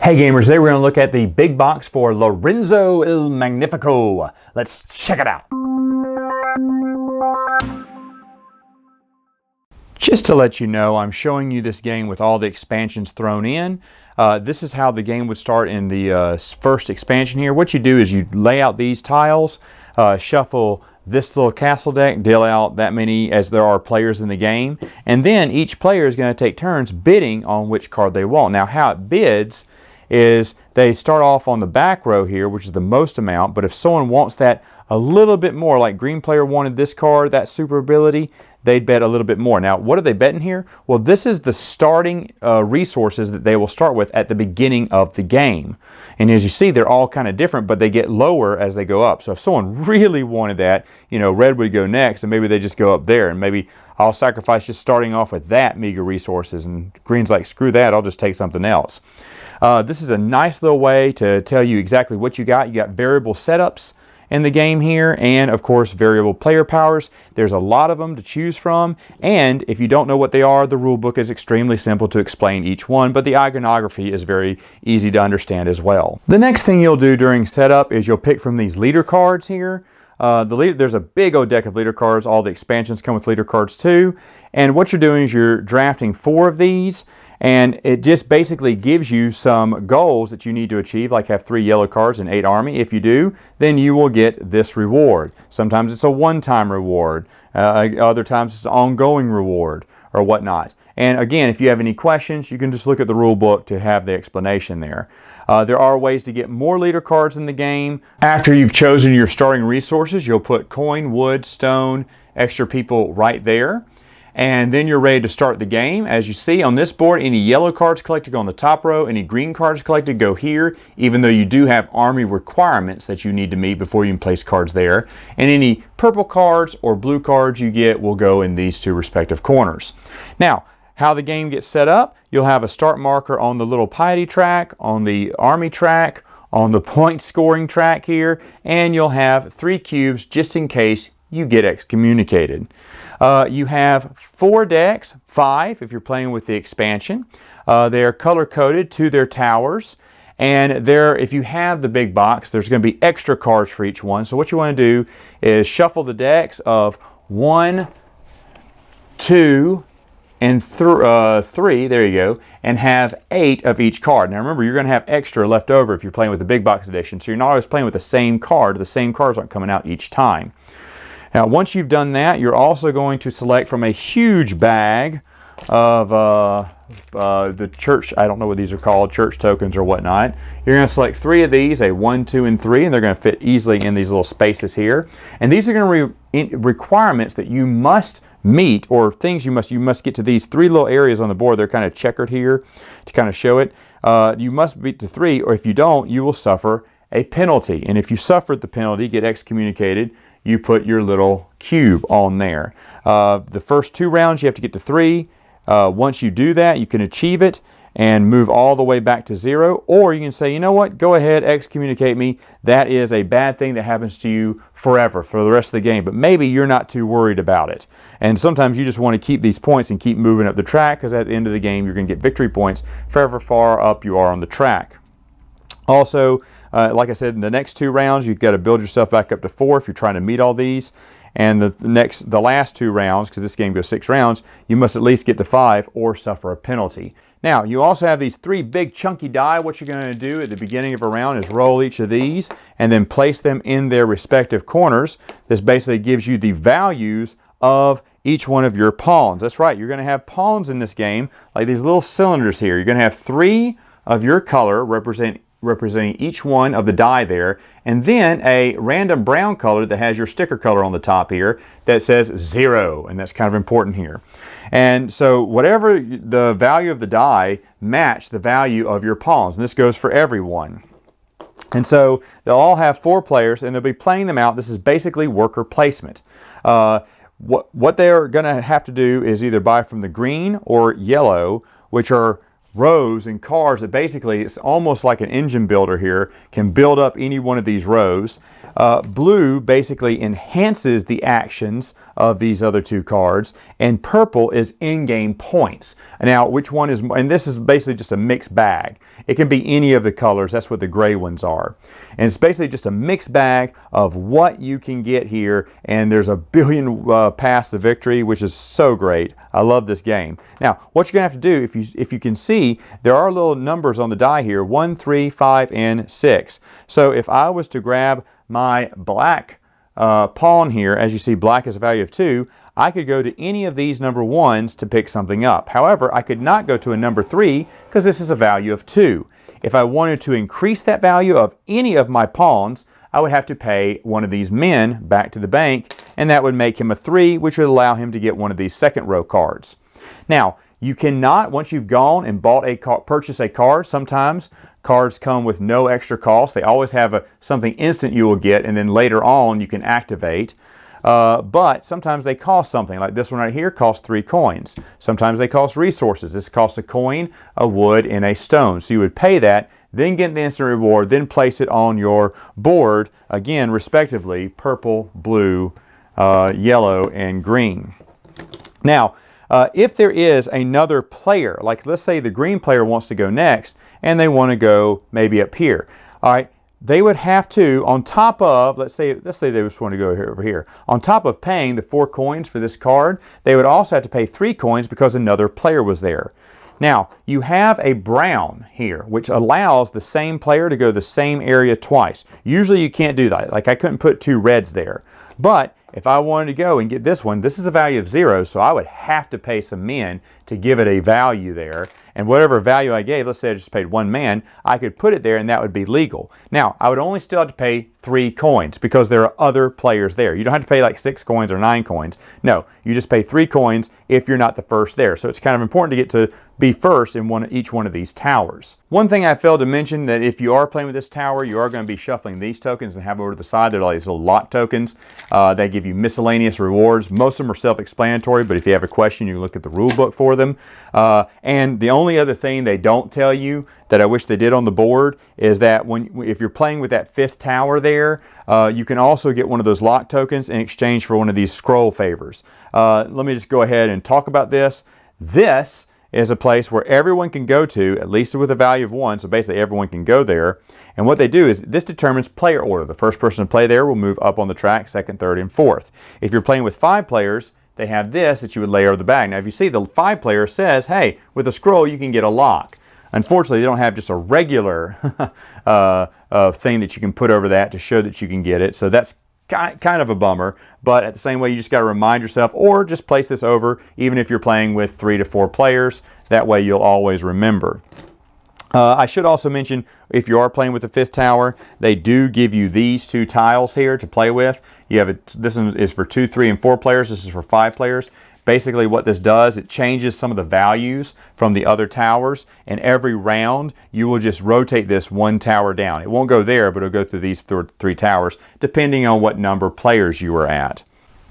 Hey gamers, today we're going to look at the big box for Lorenzo il Magnifico. Let's check it out. Just to let you know, I'm showing you this game with all the expansions thrown in. This is how the game would start in the first expansion here. What you do is you lay out these tiles, shuffle this little castle deck, deal out that many as there are players in the game, and then each player is going to take turns bidding on which card they want. Now how it bids is they start off on the back row here, which is the most amount, but if someone wants that a little bit more, like green player wanted this card, that super ability, they'd bet a little bit more. Now, what are they betting here? Well, this is the starting resources that they will start with at the beginning of the game. And as you see, they're all kind of different, but they get lower as they go up. So if someone really wanted that, you know, red would go next, and maybe they just go up there, and maybe I'll sacrifice just starting off with that meager resources, and green's like, screw that, I'll just take something else. This is a nice little way to tell you exactly what you got. You got variable setups in the game here, and of course variable player powers. There's a lot of them to choose from, and if you don't know what they are, the rule book is extremely simple to explain each one, but the iconography is very easy to understand as well. The next thing you'll do during setup is you'll pick from these leader cards here. There's a big old deck of leader cards. All the expansions come with leader cards too, and what you're doing is you're drafting 4 of these, and it just basically gives you some goals that you need to achieve, like have 3 yellow cards and 8 army. If you do, then you will get this reward. Sometimes it's a one-time reward, other times it's an ongoing reward or whatnot. And again, if you have any questions, you can just look at the rule book to have the explanation there. There are ways to get more leader cards in the game. After you've chosen your starting resources, you'll put coin, wood, stone, extra people right there. And then you're ready to start the game. As you see on this board, any yellow cards collected go on the top row, any green cards collected go here, even though you do have army requirements that you need to meet before you can place cards there. And any purple cards or blue cards you get will go in these 2 respective corners. Now, how the game gets set up, you'll have a start marker on the little piety track, on the army track, on the point scoring track here, and you'll have 3 cubes just in case you get excommunicated. You have 4 decks, 5 if you're playing with the expansion. They're color-coded to their towers, and if you have the big box, there's going to be extra cards for each one. So what you want to do is shuffle the decks of 1, 2, and 3, there you go, and have 8 of each card. Now remember, you're going to have extra left over if you're playing with the big box edition, so you're not always playing with the same card. The same cards aren't coming out each time. Now, once you've done that, you're also going to select from a huge bag of the church, I don't know what these are called, church tokens or whatnot. You're going to select 3 of these, a 1, 2, and 3, and they're going to fit easily in these little spaces here. And these are going to be requirements that you must meet, or things you must get to these 3 little areas on the board. They're kind of checkered here to kind of show it. You must beat the 3, or if you don't, you will suffer a penalty. And if you suffered the penalty, get excommunicated, you put your little cube on there. The first 2 rounds you have to get to 3. Once you do that, you can achieve it and move all the way back to 0, or you can say, you know what, go ahead, excommunicate me. That is a bad thing that happens to you forever for the rest of the game, but maybe you're not too worried about it. And sometimes you just want to keep these points and keep moving up the track, because at the end of the game you're going to get victory points for however far up you are on the track. Also, like I said, in the next 2 rounds, you've got to build yourself back up to 4 if you're trying to meet all these. And the last 2 rounds, because this game goes 6 rounds, you must at least get to 5 or suffer a penalty. Now, you also have these 3 big chunky die. What you're going to do at the beginning of a round is roll each of these and then place them in their respective corners. This basically gives you the values of each one of your pawns. That's right, you're going to have pawns in this game, like these little cylinders here. You're going to have 3 of your color representing each one of the die there, and then a random brown color that has your sticker color on the top here that says 0, and that's kind of important here. And so whatever the value of the die, match the value of your pawns, and this goes for everyone. And so they'll all have 4 players, and they'll be playing them out. This is basically worker placement. What they're going to have to do is either buy from the green or yellow, which are rows and cards that basically, it's almost like an engine builder here, can build up any one of these rows. Blue basically enhances the actions of these other two cards, and purple is in-game points. Now, which one is, and this is basically just a mixed bag. It can be any of the colors. That's what the gray ones are. And it's basically just a mixed bag of what you can get here, and there's a billion paths to victory, which is so great. I love this game. Now, what you're going to have to do, if you can see, there are little numbers on the die here, 1, 3, 5, and 6. So if I was to grab my black pawn here, as you see, black is a value of 2, I could go to any of these number 1s to pick something up. However, I could not go to a number 3 because this is a value of 2. If I wanted to increase that value of any of my pawns, I would have to pay one of these men back to the bank, and that would make him a 3, which would allow him to get one of these second row cards. Now, you cannot, once you've gone and purchased a card, sometimes cards come with no extra cost. They always have something instant you will get, and then later on you can activate. But sometimes they cost something, like this one right here costs 3 coins. Sometimes they cost resources. This costs a coin, a wood, and a stone. So you would pay that, then get the instant reward, then place it on your board, again, respectively, purple, blue, yellow, and green. Now, if there is another player, like let's say the green player wants to go next, and they want to go maybe up here, all right, they would have to, on top of, let's say they just want to go over here, on top of paying the 4 coins for this card, they would also have to pay 3 coins because another player was there. Now, you have a brown here, which allows the same player to go the same area twice. Usually you can't do that. Like I couldn't put 2 reds there. But if I wanted to go and get this one, this is a value of 0, so I would have to pay some men to give it a value there. And whatever value I gave, let's say I just paid 1 man, I could put it there and that would be legal. Now, I would only still have to pay 3 coins because there are other players there. You don't have to pay like 6 coins or 9 coins. No, you just pay 3 coins if you're not the first there. So it's kind of important to get to be first in each one of these towers. One thing I failed to mention, that if you are playing with this tower, you are going to be shuffling these tokens and have over to the side. They're like these little lot tokens. They give you miscellaneous rewards. Most of them are self-explanatory, but if you have a question, you can look at the rule book for them. And the only other thing they don't tell you that I wish they did on the board is that if you're playing with that 5th tower there, you can also get one of those lock tokens in exchange for one of these scroll favors. Let me just go ahead and talk about this. This is a place where everyone can go to, at least with a value of 1, so basically everyone can go there. And what they do is this determines player order. The first person to play there will move up on the track, 2nd, 3rd, and 4th. If you're playing with 5 players, they have this that you would lay over the bag. Now if you see, the 5 player says, hey, with a scroll you can get a lock. Unfortunately, they don't have just a regular thing that you can put over that to show that you can get it. So that's kind of a bummer, but at the same way, you just got to remind yourself, or just place this over, even if you're playing with 3 to 4 players. That way you'll always remember. I should also mention, if you are playing with the 5th tower, they do give you these 2 tiles here to play with. You have this one is for 2, 3, and 4 players. This is for 5 players. Basically what this does, it changes some of the values from the other towers, and every round you will just rotate this 1 tower down. It won't go there, but it'll go through these 3 towers depending on what number players you are at.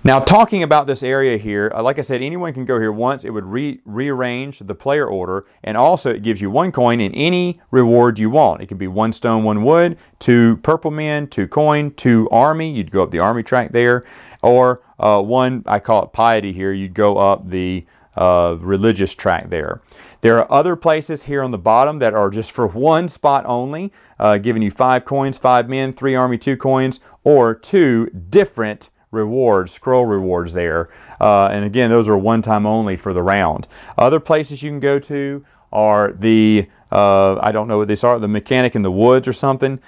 Now, talking about this area here, like I said, anyone can go here once. It would rearrange the player order, and also it gives you 1 coin in any reward you want. It could be 1 stone, 1 wood, 2 purple men, 2 coin, 2 army. You'd go up the army track there, or 1, I call it piety here, you'd go up the religious track there. There are other places here on the bottom that are just for 1 spot only, giving you 5 coins, 5 men, 3 army, 2 coins, or 2 different rewards, scroll rewards there. And again, those are 1 time only for the round. Other places you can go to are the, I don't know what these are, the mechanic in the woods or something.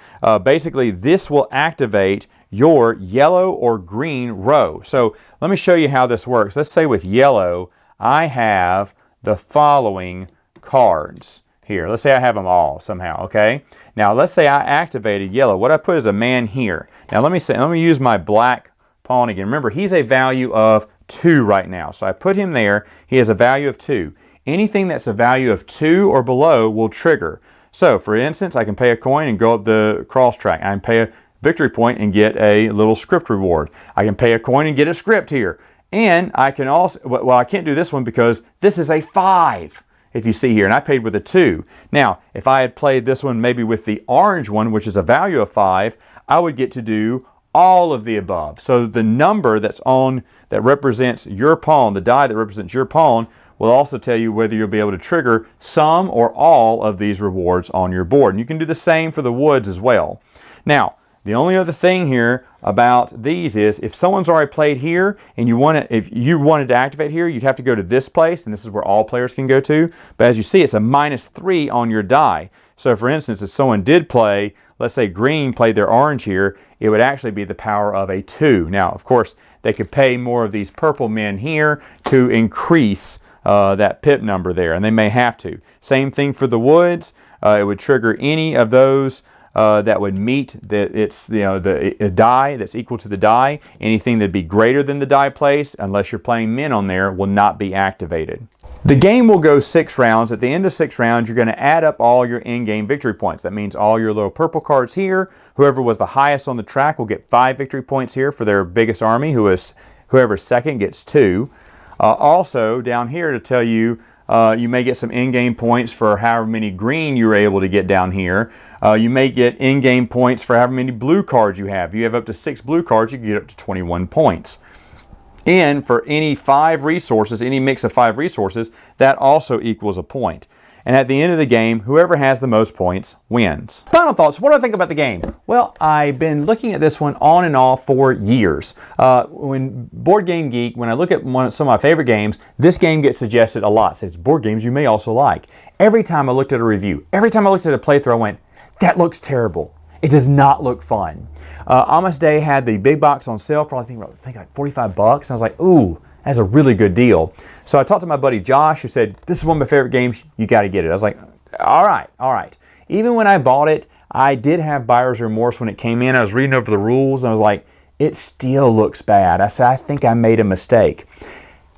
Basically, this will activate your yellow or green row. So let me show you how this works. Let's say with yellow, I have the following cards here. Let's say I have them all somehow, okay? Now let's say I activated yellow. What I put is a man here. Now let me use my black pawn again. Remember, he's a value of 2 right now. So I put him there. He has a value of 2. Anything that's a value of 2 or below will trigger. So for instance, I can pay a coin and go up the cross track. I can pay a victory point and get a little script reward. I can pay a coin and get a script here. And I can also, well, I can't do this one because this is a 5. if you see here, and I paid with a 2. Now, if I had played this one maybe with the orange one, which is a value of 5, I would get to do all of the above. So the number that's on, that represents your pawn, the die that represents your pawn, will also tell you whether you'll be able to trigger some or all of these rewards on your board. And you can do the same for the woods as well. Now, the only other thing here about these is if someone's already played here and if you wanted to activate here, you'd have to go to this place, and this is where all players can go to. But as you see, it's a -3 on your die. So for instance, if someone did play, let's say green played their orange here, it would actually be the power of a 2. Now, of course, they could pay more of these purple men here to increase that pip number there, and they may have to. Same thing for the woods. It would trigger any of those that would meet the die that's equal to the die. Anything that'd be greater than the die place, unless you're playing men on there, will not be activated. The game will go 6 rounds. At the end of 6 rounds, you're going to add up all your in-game victory points. That means all your little purple cards here. Whoever was the highest on the track will get 5 victory points here for their biggest army. Whoever's second gets 2. Also, down here to tell you, you may get some in-game points for however many green you were able to get down here. You may get in-game points for however many blue cards you have. If you have up to 6 blue cards, you can get up to 21 points. And for any 5 resources, any mix of 5 resources, that also equals a point. And at the end of the game, whoever has the most points wins. Final thoughts. What do I think about the game? Well, I've been looking at this one on and off for years. When Board Game Geek, when I look at some of my favorite games, this game gets suggested a lot. It says, board games you may also like. Every time I looked at a review, every time I looked at a playthrough, I went, that looks terrible. It does not look fun. Amos Day had the big box on sale for I think like 45 bucks. And I was like, ooh, that's a really good deal. So I talked to my buddy Josh, who said, this is one of my favorite games, you got to get it. I was like, all right. Even when I bought it, I did have buyer's remorse when it came in. I was reading over the rules, and I was like, it still looks bad. I said, I think I made a mistake.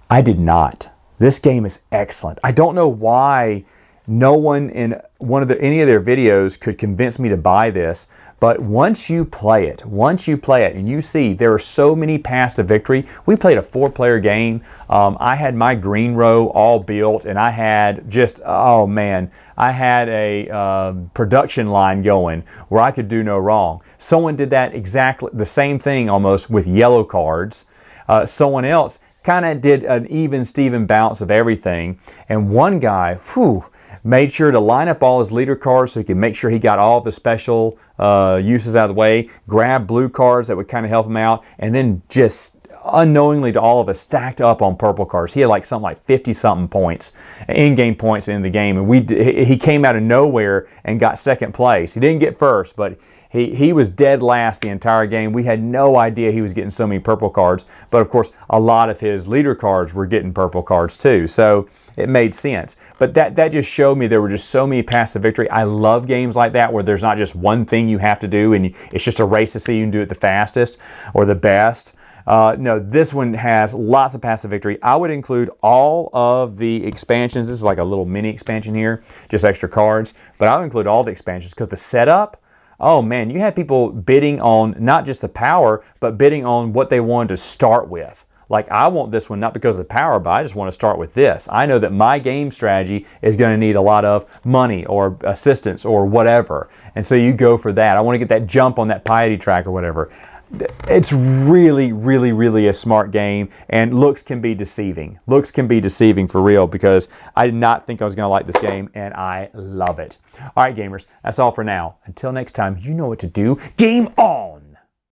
I did not. This game is excellent. I don't know why no one in any of their videos could convince me to buy this, but once you play it and you see there are so many paths to victory. We played a 4-player game. I had my green row all built, and I had just, oh man, I had a production line going where I could do no wrong. Someone did that exactly the same thing almost with yellow cards. Someone else kind of did an even Steven bounce of everything, and one guy, made sure to line up all his leader cards so he could make sure he got all the special uses out of the way, grab blue cards that would kind of help him out, and then just unknowingly to all of us stacked up on purple cards. He had something like 50-something points, in-game points in the game, and he came out of nowhere and got second place. He didn't get first, but he was dead last the entire game. We had no idea he was getting so many purple cards, but of course a lot of his leader cards were getting purple cards too, so it made sense. But that just showed me there were just so many paths to victory. I love games like that where there's not just one thing you have to do and it's just a race to see who can do it the fastest or the best. No, this one has lots of paths to victory. I would include all of the expansions. This is like a little mini expansion here, just extra cards. But I would include all the expansions because the setup, oh man, you had people bidding on not just the power, but bidding on what they wanted to start with. Like, I want this one not because of the power, but I just want to start with this. I know that my game strategy is going to need a lot of money or assistance or whatever. And so you go for that. I want to get that jump on that piety track or whatever. It's really, really, really a smart game, and looks can be deceiving. Looks can be deceiving for real because I did not think I was going to like this game, and I love it. All right, gamers, that's all for now. Until next time, you know what to do. Game on!